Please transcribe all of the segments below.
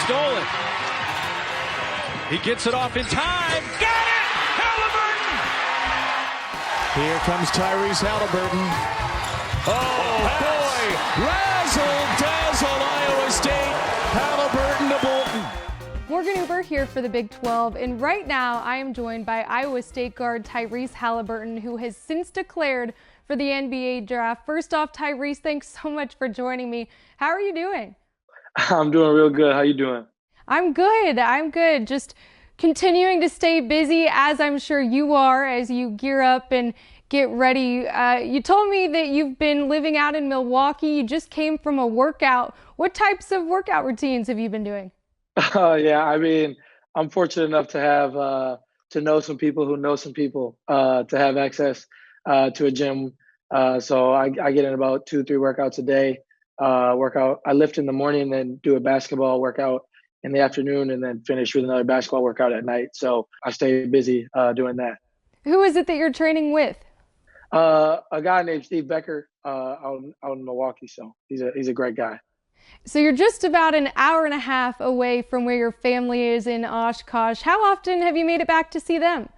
stolen. He gets it off in time. Got it! Haliburton! Here comes Tyrese Haliburton. Oh, boy! Razzle dazzle, Iowa State. Haliburton to Bolton. Morgan Uber here for the Big 12, and right now I am joined by Iowa State guard Tyrese Haliburton, who has since declared for the NBA draft. First off, Tyrese, thanks so much for joining me. How are you doing? I'm doing real good. How you doing? I'm good. I'm good. Just continuing to stay busy, as I'm sure you are, as you gear up and get ready. You told me that you've been living out in Milwaukee. You just came from a workout. What types of workout routines have you been doing? Yeah, I mean, I'm fortunate enough to have to know some people who know some people, to have access to a gym. So I get in about 2-3 workouts a day. I lift in the morning, then do a basketball workout in the afternoon, and then finish with another basketball workout at night. So I stay busy doing that. Who is it that you're training with? A guy named Steve Becker out in Milwaukee. So he's a great guy. So you're just about an hour and a half away from where your family is in Oshkosh. How often have you made it back to see them?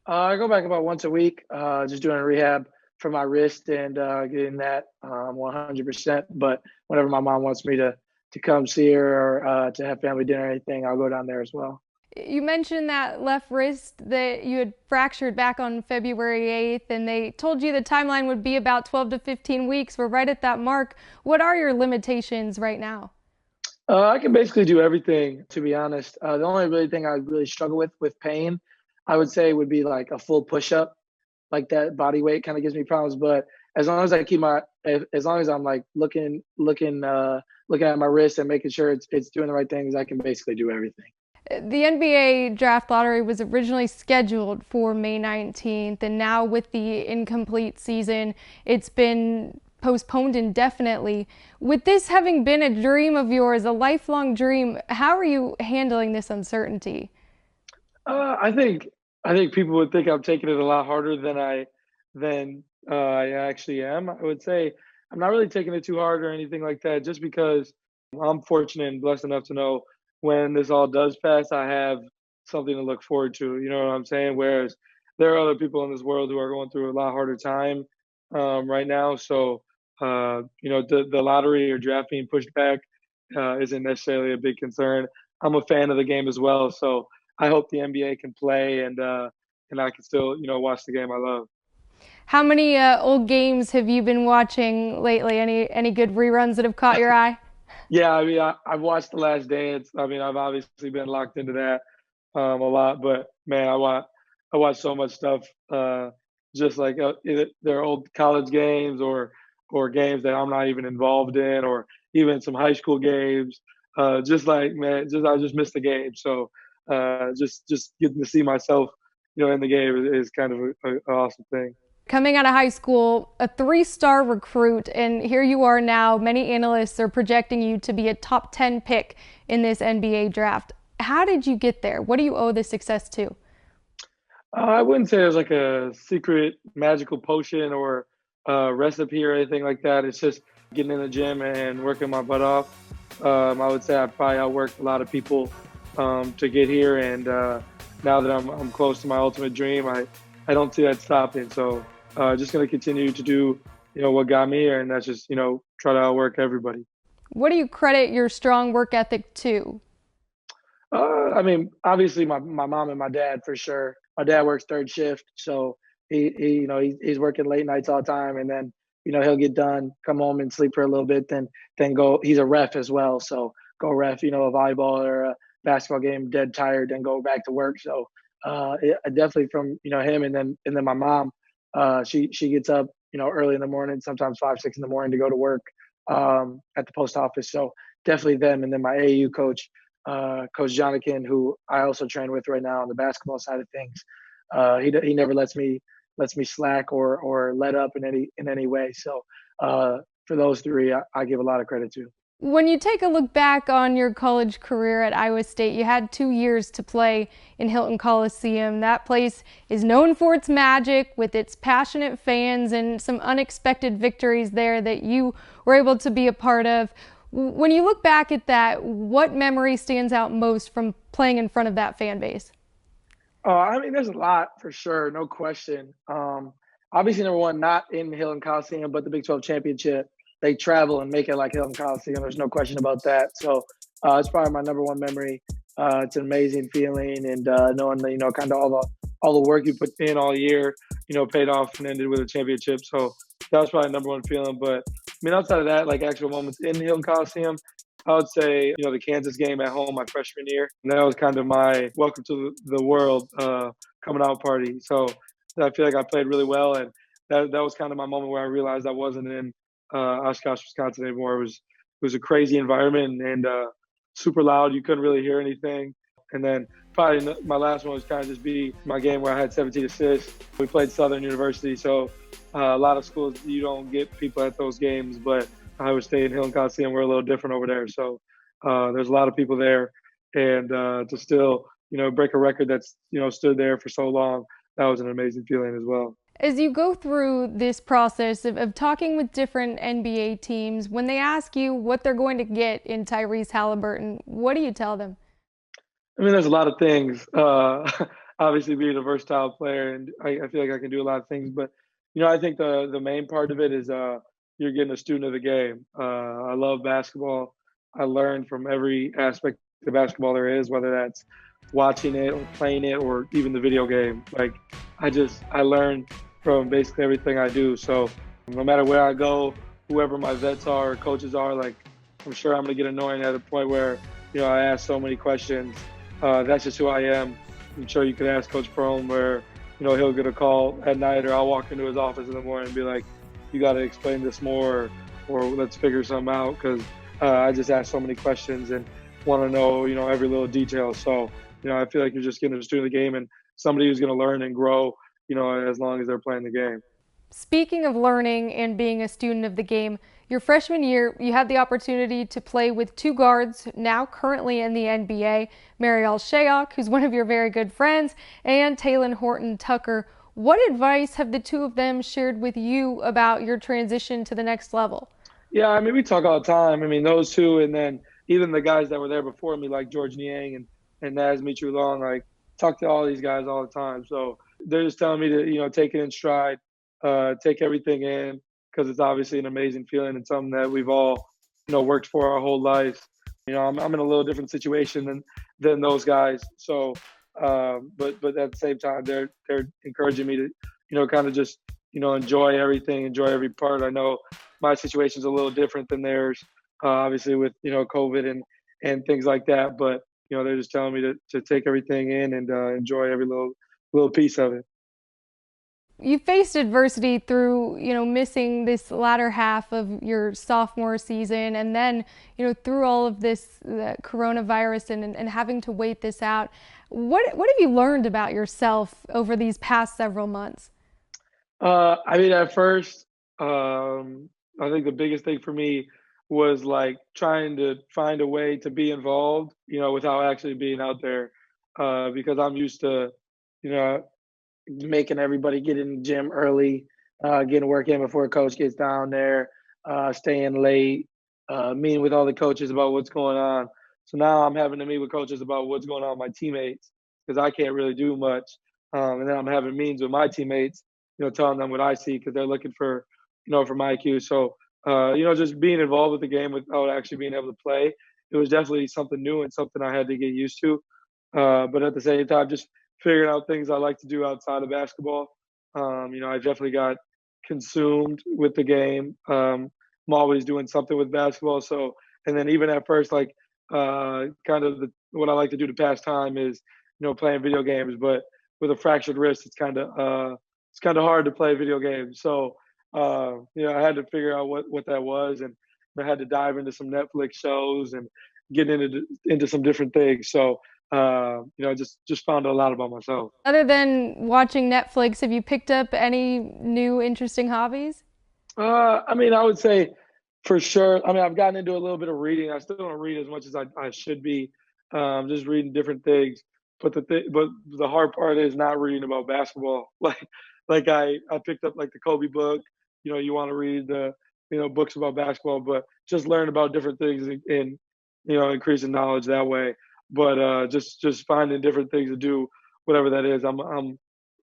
I go back about once a week, just doing a rehab for my wrist and getting that 100%. But whenever my mom wants me to come see her or to have family dinner or anything, I'll go down there as well. You mentioned that left wrist that you had fractured back on February 8th, and they told you the timeline would be about 12 to 15 weeks. We're right at that mark. What are your limitations right now? I can basically do everything, to be honest. The only really thing I really struggle with pain, I would say, would be like a full push-up. Like that body weight kind of gives me problems. But as long as I keep as long as I'm like looking at my wrist and making sure it's doing the right things, I can basically do everything. The NBA draft lottery was originally scheduled for May 19th, and now with the incomplete season, it's been postponed indefinitely. With this having been a dream of yours, a lifelong dream, how are you handling this uncertainty? I think people would think I'm taking it a lot harder than I actually am. I would say I'm not really taking it too hard or anything like that, just because I'm fortunate and blessed enough to know when this all does pass, I have something to look forward to. You know what I'm saying? Whereas there are other people in this world who are going through a lot harder time right now. So, the lottery or draft being pushed back isn't necessarily a big concern. I'm a fan of the game as well. So I hope the NBA can play and I can still, watch the game I love. How many old games have you been watching lately? Any good reruns that have caught your eye? Yeah, I mean, I've watched The Last Dance. I mean, I've obviously been locked into that a lot. But, man, I watch so much stuff, just like either they're old college games or games that I'm not even involved in, or even some high school games. I just missed the game. So just getting to see myself, in the game is kind of an awesome thing. Coming out of high school, a 3-star recruit, and here you are now. Many analysts are projecting you to be a top 10 pick in this NBA draft. How did you get there? What do you owe this success to? I wouldn't say there's like a secret magical potion or recipe or anything like that. It's just getting in the gym and working my butt off. I would say I probably outworked a lot of people to get here, and now that I'm close to my ultimate dream, I don't see that stopping. So just going to continue to do, what got me here, and that's just, try to outwork everybody. What do you credit your strong work ethic to? I mean, obviously my mom and my dad, for sure. My dad works third shift, so he's working late nights all the time, and then, he'll get done, come home and sleep for a little bit, then go. He's a ref as well, so go ref, a volleyball or a basketball game, dead tired, then go back to work. So definitely from him, and then my mom, she gets up early in the morning, sometimes 5-6 in the morning, to go to work at the post office. So definitely them, and then my AAU coach, Coach Jonikin, who I also train with right now on the basketball side of things. He never lets me slack or let up in any way. So for those three, I give a lot of credit to. When you take a look back on your college career at Iowa State, you had 2 years to play in Hilton Coliseum. That place is known for its magic, with its passionate fans and some unexpected victories there that you were able to be a part of. When you look back at that, what memory stands out most from playing in front of that fan base? I mean, there's a lot for sure, no question. Obviously, number one, not in Hilton Coliseum, but the Big 12 championship. They travel and make it like Hilton Coliseum. There's no question about that. So it's probably my number one memory. It's an amazing feeling, and knowing that kind of all the work you put in all year, paid off and ended with a championship. So that was probably number one feeling. But I mean, outside of that, like actual moments in Hilton Coliseum, I would say, the Kansas game at home my freshman year. And that was kind of my welcome to the world coming out party. So I feel like I played really well. And that was kind of my moment where I realized I wasn't in Oshkosh, Wisconsin anymore. It was a crazy environment and super loud. You couldn't really hear anything. And then probably my last one was kind of just be my game where I had 17 assists. We played Southern University. So a lot of schools, you don't get people at those games, but Iowa State and Hilton Coliseum, we're a little different over there. So there's a lot of people there. And to still, break a record that's, stood there for so long, that was an amazing feeling as well. As you go through this process of talking with different NBA teams, when they ask you what they're going to get in Tyrese Haliburton, what do you tell them? I mean, there's a lot of things. Obviously, being a versatile player, and I feel like I can do a lot of things. But I think the main part of it is you're getting a student of the game. I love basketball. I learn from every aspect of basketball there is, whether that's watching it or playing it or even the video game. Like I learn from basically everything I do. So no matter where I go, whoever my vets are or coaches are, like I'm sure I'm gonna get annoying at a point where I ask so many questions. That's just who I am. I'm sure you could ask Coach Prome where he'll get a call at night, or I'll walk into his office in the morning and be like, "You got to explain this more, or let's figure something out." Because I just ask so many questions and want to know every little detail. So I feel like you're just getting a student of the game and somebody who's going to learn and grow. As long as they're playing the game. Speaking of learning and being a student of the game, your freshman year, you had the opportunity to play with two guards now currently in the NBA, Mariel Shayok, who's one of your very good friends, and Talen Horton-Tucker. What advice have the two of them shared with you about your transition to the next level? Yeah, I mean, we talk all the time. I mean, those two, and then even the guys that were there before me, like George Niang and Naz Mitru Long, like talk to all these guys all the time. So they're just telling me to, take it in stride, take everything in, because it's obviously an amazing feeling and something that we've all, worked for our whole life. I'm in a little different situation than those guys. So, but at the same time, they're encouraging me to, kind of just, enjoy everything, enjoy every part. I know my situation's a little different than theirs, obviously with, COVID and things like that. But, they're just telling me to take everything in and enjoy every little piece of it. You faced adversity through, missing this latter half of your sophomore season, and then, through all of this coronavirus and having to wait this out. What have you learned about yourself over these past several months? I mean, at first, I think the biggest thing for me was like trying to find a way to be involved, without actually being out there, because I'm used to, you know, making everybody get in the gym early, getting work in before coach gets down there, staying late, meeting with all the coaches about what's going on. So now I'm having to meet with coaches about what's going on with my teammates because I can't really do much. And then I'm having meetings with my teammates, telling them what I see because they're looking for my cues. So, just being involved with the game without actually being able to play, it was definitely something new and something I had to get used to. But at the same time, just figuring out things I like to do outside of basketball. I definitely got consumed with the game. I'm always doing something with basketball. So, and then even at first, like kind of what I like to do to pass time is, playing video games. But with a fractured wrist, it's kind of hard to play video games. So, I had to figure out what that was, and I had to dive into some Netflix shows and get into some different things. So, just found out a lot about myself. Other than watching Netflix, have you picked up any new interesting hobbies? I mean, I would say for sure. I mean, I've gotten into a little bit of reading. I still don't read as much as I should be. Just reading different things. But the hard part is not reading about basketball. Like I picked up like the Kobe book. You want to read the books about basketball, but just learn about different things and increasing knowledge that way. But just finding different things to do, whatever that is. I'm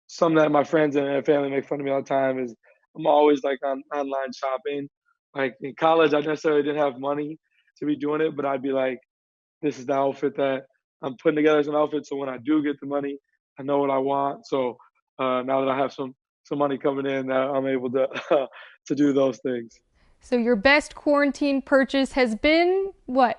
something that my friends and family make fun of me all the time is I'm always like on online shopping. Like in college, I necessarily didn't have money to be doing it, but I'd be like, this is the outfit that I'm putting together as an outfit. So when I do get the money, I know what I want. So now that I have some money coming in, that I'm able to to do those things. So your best quarantine purchase has been what?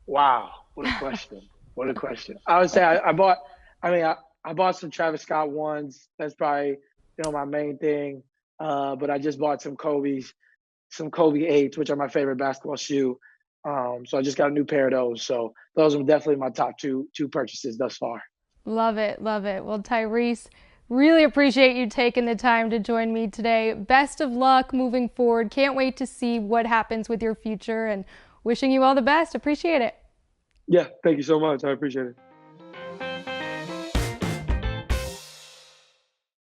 Wow, what a question! What a question! I would say I bought. I bought some Travis Scott ones. That's probably my main thing. But I just bought some Kobe's, some Kobe 8s, which are my favorite basketball shoe. So I just got a new pair of those. So those are definitely my top two purchases thus far. Love it, love it. Well, Tyrese, really appreciate you taking the time to join me today. Best of luck moving forward. Can't wait to see what happens with your future and wishing you all the best. Appreciate it. Yeah, thank you so much. I appreciate it.